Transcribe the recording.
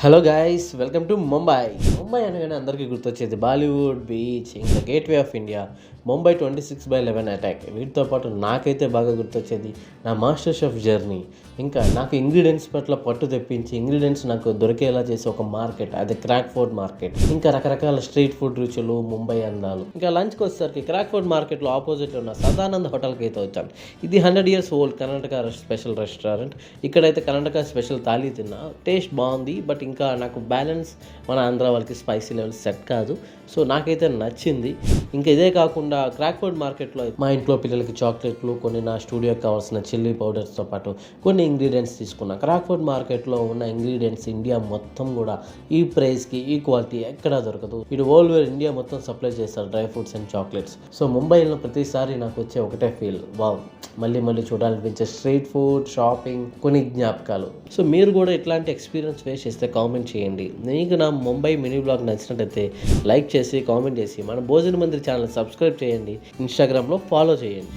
Hello guys, welcome to Mumbai అనగానే అందరికీ గుర్తొచ్చేది బాలీవుడ్, బీచ్, ఇంకా gateway of India, Mumbai 26/11 attack. వీటితో పాటు నాకైతే బాగా గుర్తొచ్చేది నా మాస్టర్ షెఫ్ జర్నీ. ఇంకా నాకు ఇంగ్రీడియంట్స్ పట్ల పట్టు తెప్పించి ఇంగ్రీడియంట్స్ నాకు దొరికేలా చేసే ఒక మార్కెట్, అది క్రాక్ఫోర్డ్ మార్కెట్. ఇంకా రకరకాల స్ట్రీట్ ఫుడ్ రుచులు, ముంబై అందాలు. ఇంకా లంచ్కి వచ్చేసరికి క్రాక్ఫోర్డ్ మార్కెట్లో ఆపోజిట్ ఉన్న సదానంద్ హోటల్కి అయితే వచ్చాను. ఇది 100 years old Karnataka special restaurant. ఇక్కడైతే కర్ణాటక స్పెషల్ థాలీ తిన్నా, టేస్ట్ బాగుంది. బట్ ఇంకా నాకు బ్యాలెన్స్ మన ఆంధ్ర వాళ్ళకి స్పైసీ లెవెల్ సెట్ కాదు. సో నాకైతే నచ్చింది. ఇంకా ఇదే కాకుండా క్రాక్ఫోర్డ్ మార్కెట్లో మా ఇంట్లో పిల్లలకి చాక్లెట్లు, కొన్ని నా స్టూడియోకి కావాల్సిన చిల్లీ పౌడర్స్తో పాటు కొన్ని ఇంగ్రీడియంట్స్ తీసుకున్నా. క్రాక్ఫోర్డ్ మార్కెట్లో ఉన్న ఇంగ్రీడియంట్స్ ఇండియా మొత్తం కూడా ఈ ప్రైస్కి, ఈ క్వాలిటీ ఎక్కడా దొరకదు. ఇది వరల్డ్ వైడ్ ఇండియా మొత్తం సప్లై చేస్తారు dry fruits and chocolates. So ముంబైలో ప్రతిసారి నాకు వచ్చే ఒకటే ఫీల్, వావ్, మళ్ళీ చూడాలనిపించే స్ట్రీట్ ఫుడ్, షాపింగ్, కొన్ని జ్ఞాపకాలు. సో మీరు కూడా ఇట్లాంటి ఎక్స్పీరియన్స్ ఫేస్ చేస్తే కామెంట్ చేయండి. మీకు నా ముంబై మినీ బ్లాగ్ నచ్చినట్టయితే లైక్ చేసి కామెంట్ చేసి మన భోజన మందిర్ ఛానల్ సబ్స్క్రైబ్ చేయండి, ఇన్స్టాగ్రామ్లో ఫాలో చేయండి.